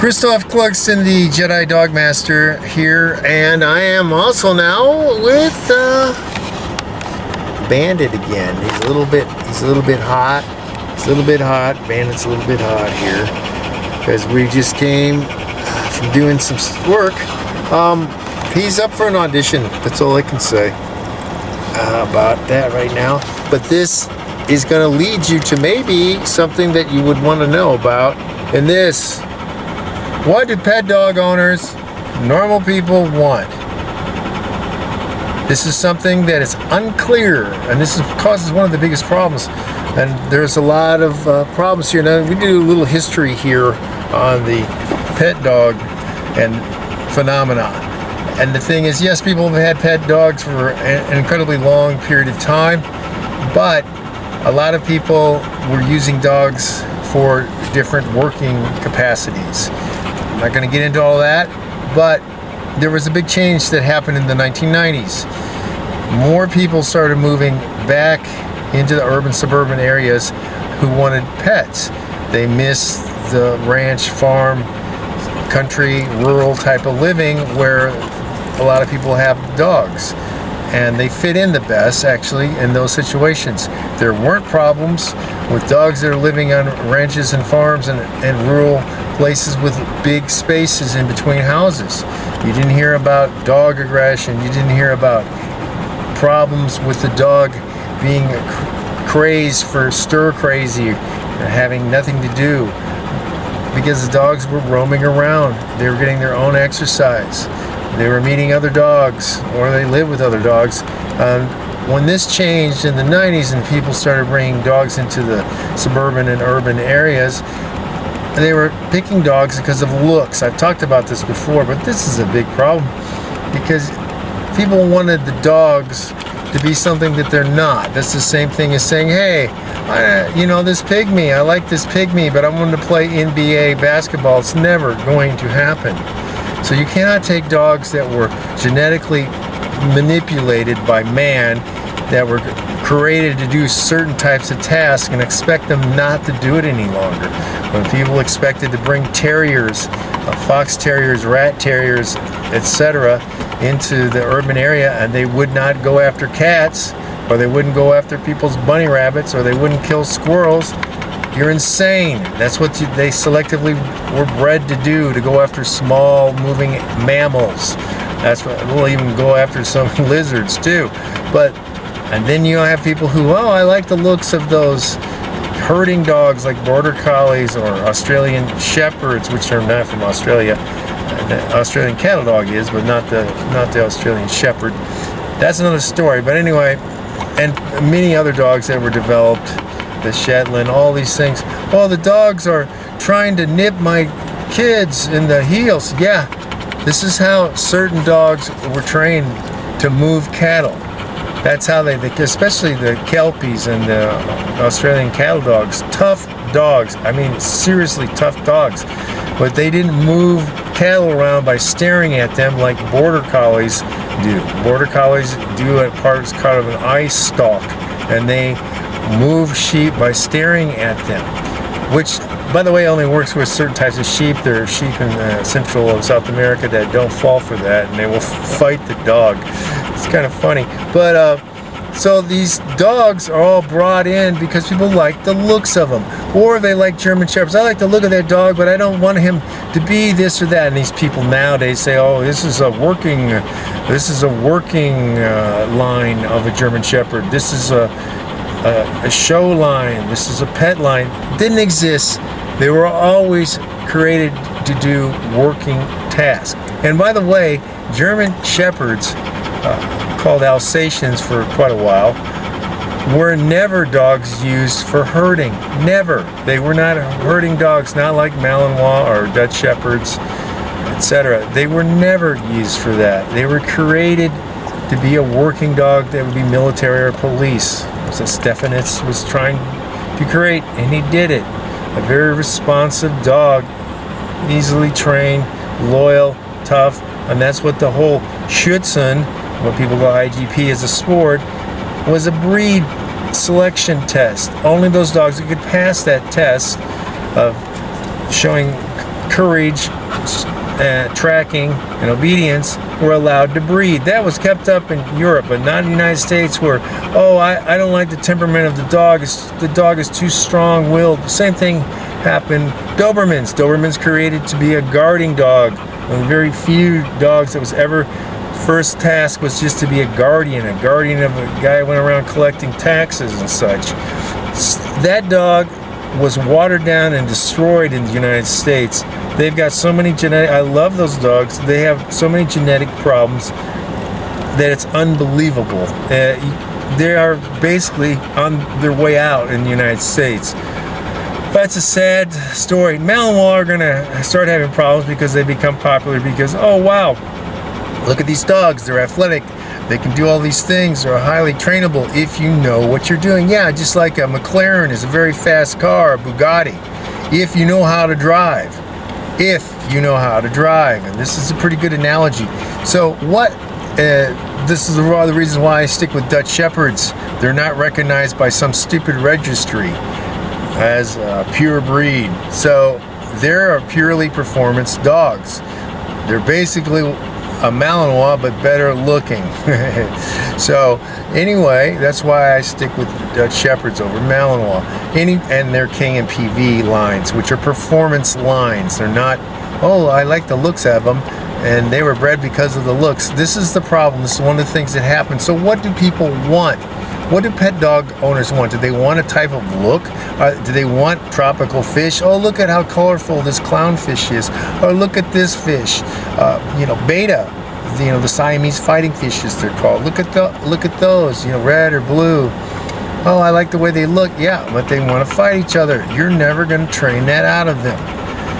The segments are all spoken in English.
Christophe Clugston, the Jedi Dog Master here, and I am also now with Bandit again. He's a little bit hot. It's a little bit hot. Bandit's a little bit hot here because we just came from doing some work. He's up for an audition. That's all I can say about that right now. But this is going to lead you to maybe something that you would want to know about. And this, what do pet dog owners, normal people, want? This is something that is unclear, and this causes one of the biggest problems. And there's a lot of problems here. Now, we do a little history here on the pet dog and phenomena. And the thing is, yes, people have had pet dogs for an incredibly long period of time, but a lot of people were using dogs for different working capacities. I'm not going to get into all that, but there was a big change that happened in the 1990s. More people started moving back into the urban, suburban areas who wanted pets. They missed the ranch, farm, country, rural type of living where a lot of people have dogs. And they fit in the best, actually, in those situations. There weren't problems with dogs that are living on ranches and farms and rural places with big spaces in between houses. You didn't hear about dog aggression. You didn't hear about problems with the dog being crazed for stir crazy or having nothing to do, because the dogs were roaming around. They were getting their own exercise. They were meeting other dogs, or they lived with other dogs. When this changed in the 90s and people started bringing dogs into the suburban and urban areas, they were picking dogs because of looks. I've talked about this before, but this is a big problem because people wanted the dogs to be something that they're not. That's the same thing as saying, hey, this pygmy, I like this pygmy, but I want to play NBA basketball. It's never going to happen. So you cannot take dogs that were genetically manipulated by man, that were created to do certain types of tasks, and expect them not to do it any longer. When people expected to bring terriers, fox terriers, rat terriers, etc., into the urban area, and they would not go after cats, or they wouldn't go after people's bunny rabbits, or they wouldn't kill squirrels, you're insane. That's what they selectively were bred to do, to go after small moving mammals. That's what we'll even go after some lizards too. And then you have people who, I like the looks of those herding dogs like border collies or Australian shepherds, which are not from Australia. The Australian cattle dog is, but not the Australian shepherd. That's another story. But anyway, and many other dogs that were developed, the Shetland, all these things. Oh, the dogs are trying to nip my kids in the heels. Yeah, this is how certain dogs were trained to move cattle. That's how they especially the Kelpies and the Australian cattle dogs, tough dogs. I mean, seriously tough dogs. But they didn't move cattle around by staring at them like border collies do. Border collies do it part of an eye stalk, and they move sheep by staring at them, which, by the way, only works with certain types of sheep. There are sheep in Central and South America that don't fall for that, and they will fight the dog. It's kind of funny. But so these dogs are all brought in because people like the looks of them, or they like German Shepherds. I like the look of that dog, but I don't want him to be this or that. And these people nowadays say, "Oh, this is a working line of a German Shepherd. This is a show line. This is a pet line." Didn't exist. They were always created to do working tasks. And by the way, German Shepherds, called Alsatians for quite a while, were never dogs used for herding. Never. They were not herding dogs, not like Malinois or Dutch Shepherds, etc. They were never used for that. They were created to be a working dog that would be military or police. So Stephanus was trying to create, and he did it. A very responsive dog, easily trained, loyal, tough, and that's what the whole Schutzhund, what people call IGP as a sport, was a breed selection test. Only those dogs that could pass that test of showing courage, tracking, and obedience were allowed to breed. That was kept up in Europe, but not in the United States, where, oh, I don't like the temperament of the dog. The dog is too strong-willed. The same thing happened. Dobermans. Dobermans created to be a guarding dog. One of the very few dogs that was ever, first task was just to be a guardian of a guy who went around collecting taxes and such. That dog was watered down and destroyed in the United States. They've got so many genetic, I love those dogs, they have so many genetic problems that it's unbelievable. They are basically on their way out in the United States. That's a sad story. Malinois are gonna start having problems because they become popular because, oh wow, look at these dogs, they're athletic, they can do all these things, they're highly trainable if you know what you're doing. Yeah, just like a McLaren is a very fast car, a Bugatti, if you know how to drive. If you know how to drive. And this is a pretty good analogy. So this is one of the reasons why I stick with Dutch Shepherds. They're not recognized by some stupid registry as a pure breed. So they're purely performance dogs. They're basically a Malinois, but better looking. So anyway, that's why I stick with Dutch Shepherds over Malinois. And their King and PV lines, which are performance lines. They're not, oh, I like the looks of them, and they were bred because of the looks. This is the problem. This is one of the things that happens. So what do people want? What do pet dog owners want? Do they want a type of look? Do they want tropical fish? Oh, look at how colorful this clownfish is. Or look at this fish. Beta. The Siamese fighting fishes, they're called. Look at those. Red or blue. Oh, I like the way they look. Yeah, but they want to fight each other. You're never going to train that out of them.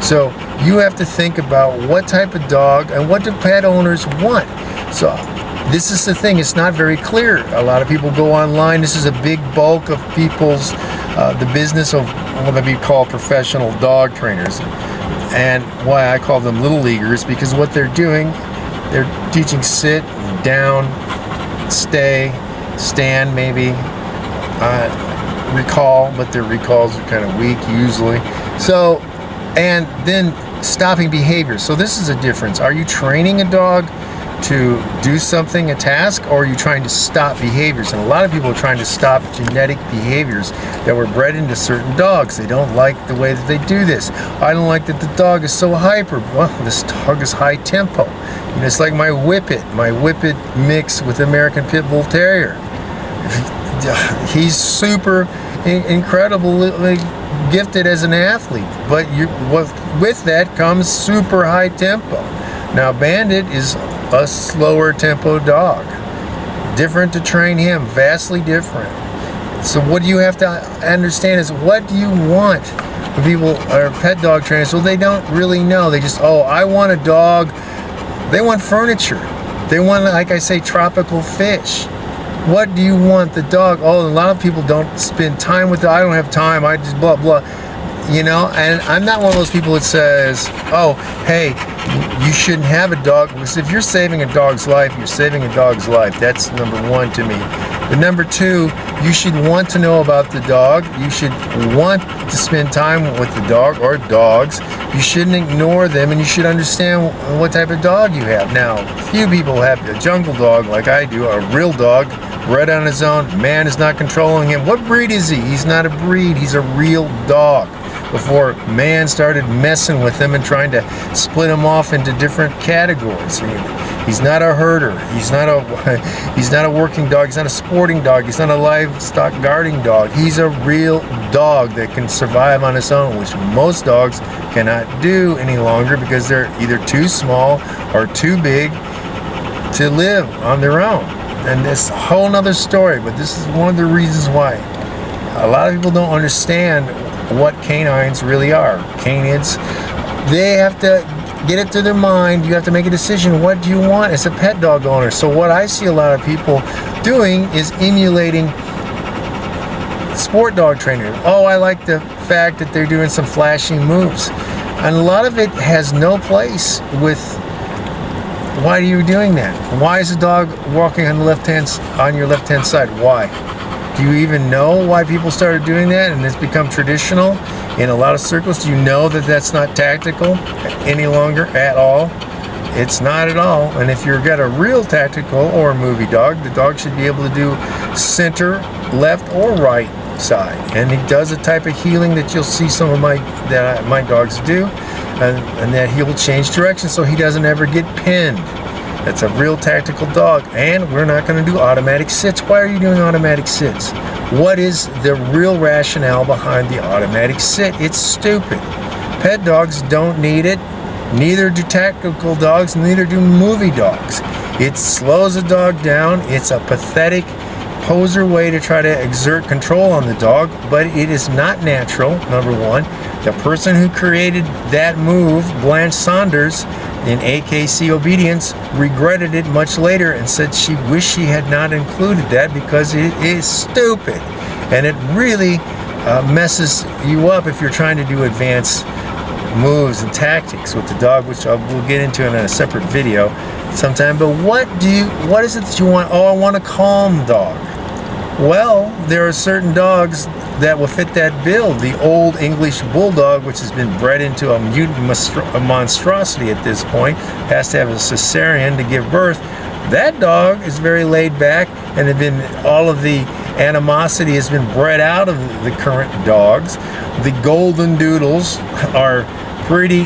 So you have to think about what type of dog and what do pet owners want. So this is the thing, it's not very clear. A lot of people go online. This is a big bulk of people's, the business of what we call professional dog trainers. And why I call them little leaguers, because what they're doing, they're teaching sit, down, stay, stand maybe, recall, but their recalls are kind of weak usually. So, and then stopping behavior. So this is a difference. Are you training a dog to do something, a task, or are you trying to stop behaviors? And a lot of people are trying to stop genetic behaviors that were bred into certain dogs. They don't like the way that they do this. I don't like that the dog is so hyper. Well, this dog is high tempo. It's like my Whippet mix with American Pit Bull Terrier. He's super incredibly gifted as an athlete, but with that comes super high tempo. Now Bandit is a slower tempo dog. Different to train him, vastly different. So what you have to understand is, what do you want? People are pet dog trainers, so they don't really know. They just, oh, I want a dog. They want furniture. They want, like I say, tropical fish. What do you want the dog? Oh, a lot of people don't spend time with it. I don't have time. I just blah, blah. And I'm not one of those people that says, oh, hey, you shouldn't have a dog. Because if you're saving a dog's life, you're saving a dog's life. That's number one to me. But number two, you should want to know about the dog. You should want to spend time with the dog or dogs. You shouldn't ignore them, and you should understand what type of dog you have. Now, few people have a jungle dog like I do, a real dog, bred on his own. Man is not controlling him. What breed is he? He's not a breed. He's a real dog. Before man started messing with him and trying to split him off into different categories. He's not a herder. He's not a working dog. He's not a sporting dog. He's not a livestock guarding dog. He's a real dog that can survive on his own, which most dogs cannot do any longer because they're either too small or too big to live on their own. And it's a whole nother story, but this is one of the reasons why a lot of people don't understand what canines really are. Canids, they have to get it to their mind. You have to make a decision. What do you want as a pet dog owner? So what I see a lot of people doing is emulating sport dog trainers. Oh, I like the fact that they're doing some flashy moves. And a lot of it has no place with, why are you doing that? Why is a dog walking on your left-hand side? Why? Do you even know why people started doing that and it's become traditional? in a lot of circles. Do you know that that's not tactical any longer at all? It's not at all. And if you've got a real tactical or a movie dog, the dog should be able to do center, left, or right side. And he does a type of healing that you'll see some of my dogs do, and that he will change direction so he doesn't ever get pinned. That's a real tactical dog. And we're not going to do automatic sits. Why are you doing automatic sits? What is the real rationale behind the automatic sit? It's stupid. Pet dogs don't need it. Neither do tactical dogs, neither do movie dogs. It slows a dog down. It's a pathetic poser way to try to exert control on the dog, but it is not natural, number one. The person who created that move, Blanche Saunders, in AKC Obedience, regretted it much later and said she wished she had not included that because it is stupid. And it really messes you up if you're trying to do advanced moves and tactics with the dog, which we'll get into in a separate video sometime. But what is it that you want? Oh, I want a calm dog. Well, there are certain dogs that will fit that bill. The old English bulldog, which has been bred into a mutant monstrosity at this point, has to have a cesarean to give birth. That dog is very laid back, and all of the animosity has been bred out of the current dogs. The golden doodles are pretty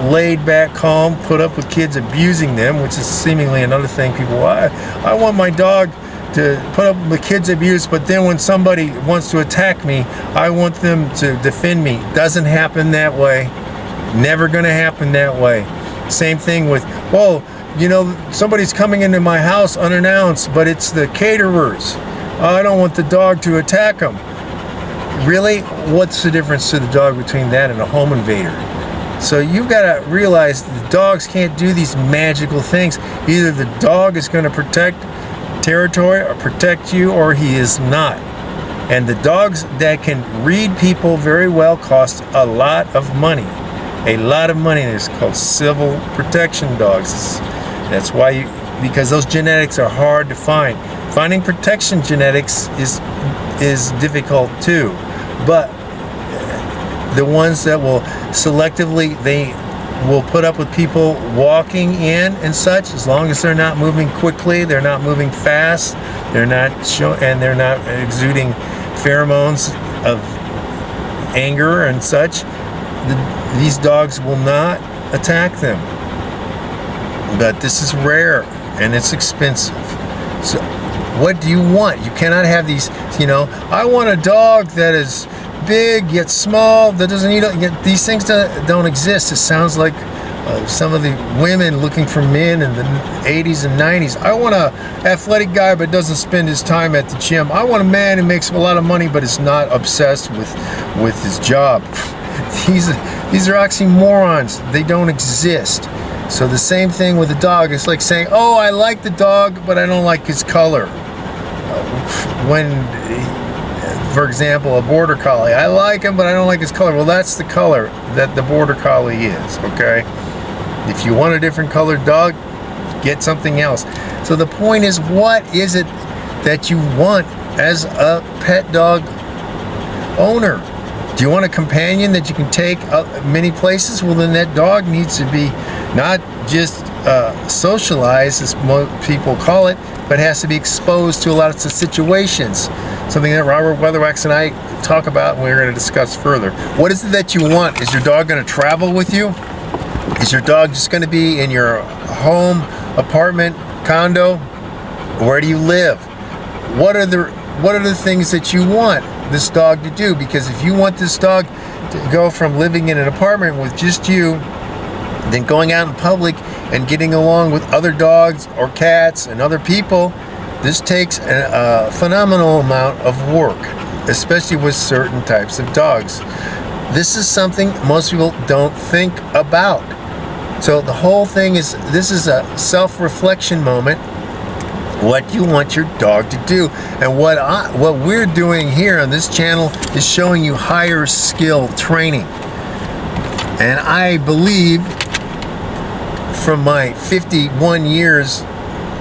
laid back, calm, put up with kids abusing them, which is seemingly another thing people, I want my dog to put up with kids abuse, but then when somebody wants to attack me, I want them to defend me. Doesn't happen that way. Never gonna happen that way. Same thing with, well, you know, somebody's coming into my house unannounced, but it's the caterers. I don't want the dog to attack them. Really? What's the difference to the dog between that and a home invader? So you've got to realize the dogs can't do these magical things. Either the dog is going to protect territory or protect you, or he is not. And the dogs that can read people very well cost a lot of money. A lot of money. It's called civil protection dogs. That's why because those genetics are hard to find. Finding protection genetics is difficult too. But the ones that will selectively, they will put up with people walking in and such, as long as they're not moving quickly, they're not moving fast, they're not they're not exuding pheromones of anger and such. These dogs will not attack them. But this is rare and it's expensive. So what do you want? You cannot have these, you know, I want a dog that is big yet small, that doesn't need these things don't exist. It sounds like some of the women looking for men in the 80s and 90s. I want a athletic guy but doesn't spend his time at the gym. I want a man who makes a lot of money but is not obsessed with his job. These are oxymorons. They don't exist. So the same thing with a dog. It's like saying, oh, I like the dog but I don't like his color. When, for example, a border collie, I like him but I don't like his color. Well, that's the color that the border collie is, okay? If you want a different colored dog, get something else. So the point is, what is it that you want as a pet dog owner? Do you want a companion that you can take many places? Well, then that dog needs to be not just socialized, as most people call it, but has to be exposed to a lot of situations. Something that Robert Weatherwax and I talk about and we're going to discuss further. What is it that you want? Is your dog going to travel with you? Is your dog just going to be in your home, apartment, condo? Where do you live? What are the things that you want this dog to do? Because if you want this dog to go from living in an apartment with just you, then going out in public and getting along with other dogs or cats and other people, this takes a phenomenal amount of work, especially with certain types of dogs. This is something most people don't think about. So the whole thing is, this is a self-reflection moment. What do you want your dog to do? And what we're doing here on this channel is showing you higher skill training. And I believe, from my 51 years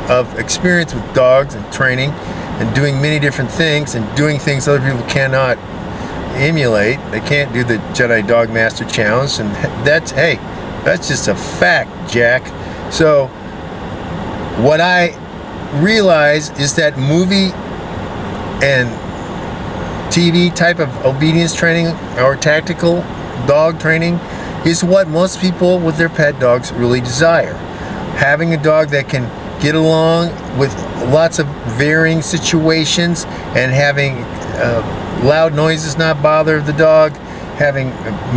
of experience with dogs and training and doing many different things and doing things other people cannot emulate. They can't do the Jedi Dog Master challenge, and that's just a fact, Jack. So what I realize is that movie and TV type of obedience training or tactical dog training is what most people with their pet dogs really desire. Having a dog that can get along with lots of varying situations and having loud noises not bother the dog, having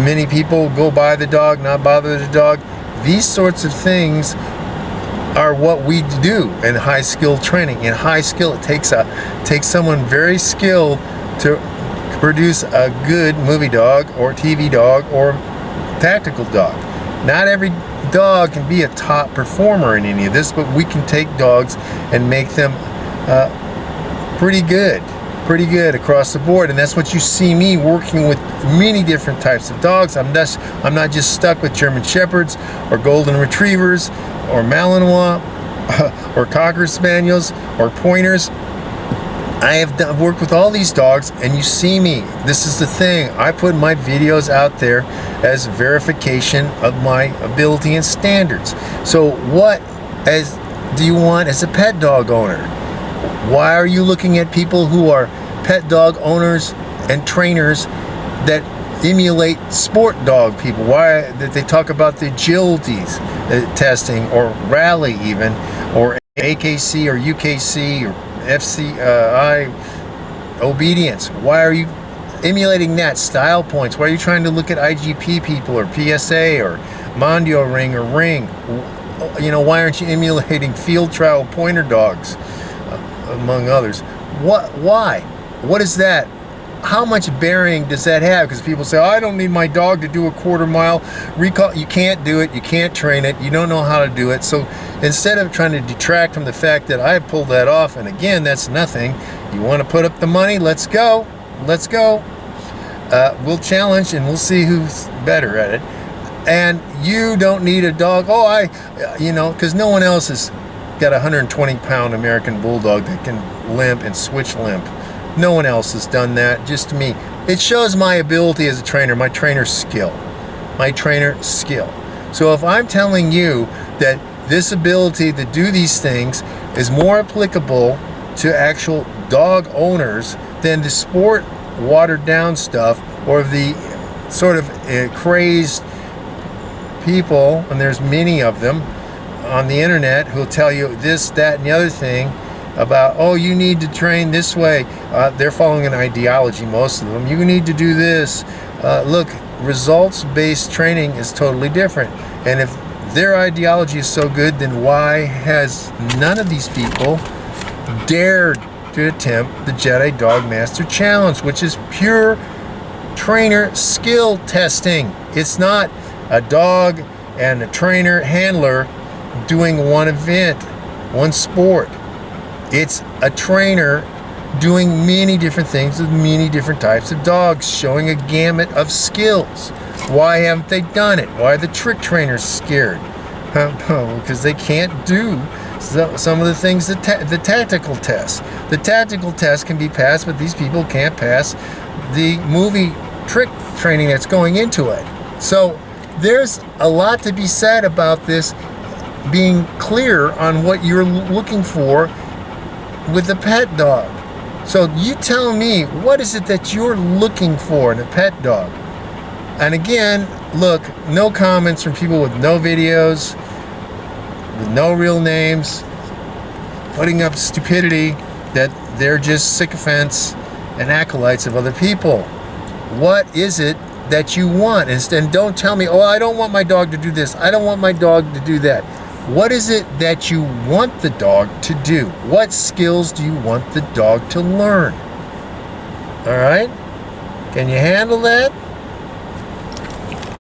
many people go by the dog, not bother the dog. These sorts of things are what we do in high skill training. In high skill, it takes someone very skilled to produce a good movie dog or TV dog or tactical dog. Not every dog can be a top performer in any of this, but we can take dogs and make them pretty good across the board. And that's what you see me working with many different types of dogs. I'm not just stuck with German Shepherds or Golden Retrievers or Malinois or Cocker Spaniels or Pointers. I have worked with all these dogs, and you see me. This is the thing. I put my videos out there as verification of my ability and standards. So what do you want as a pet dog owner? Why are you looking at people who are pet dog owners and trainers that emulate sport dog people? Why that they talk about the agilities testing or rally even, or AKC or UKC or FCI obedience? Why are you emulating that? Style points. Why are you trying to look at IGP people or PSA or Mondio Ring or Ring? You know, why aren't you emulating field trial pointer dogs, among others? Why? What is that? How much bearing does that have? Because people say, oh, I don't need my dog to do a quarter-mile recall. You can't do it. You can't train it. You don't know how to do it. So instead of trying to detract from the fact that I pulled that off, and again, that's nothing. You want to put up the money? Let's go. Let's go. We'll challenge, and we'll see who's better at it. And you don't need a dog. Oh, because no one else has got a 120-pound American Bulldog that can limp and switch limp. No one else has done that, just me. It shows my ability as a trainer, my trainer skill. So if I'm telling you that this ability to do these things is more applicable to actual dog owners than the sport watered down stuff or the sort of crazed people, and there's many of them on the internet who'll tell you this, that, and the other thing about, oh, you need to train this way. They're following an ideology, most of them. You need to do this. Look, results-based training is totally different. And if their ideology is so good, then why has none of these people dared to attempt the Jedi Dog Master Challenge, which is pure trainer skill testing? It's not a dog and a trainer handler doing one event, one sport. It's a trainer doing many different things with many different types of dogs, showing a gamut of skills. Why haven't they done it? Why are the trick trainers scared? Because they can't do some of the things, the tactical tests. The tactical tests can be passed, but these people can't pass the movie trick training that's going into it. So there's a lot to be said about this being clear on what you're looking for with a pet dog. So you tell me, what is it that you're looking for in a pet dog? And again, look, no comments from people with no videos, with no real names, putting up stupidity that they're just sycophants and acolytes of other people. What is it that you want? And don't tell me, oh, I don't want my dog to do this. I don't want my dog to do that. What is it that you want the dog to do? What skills do you want the dog to learn? All right? Can you handle that?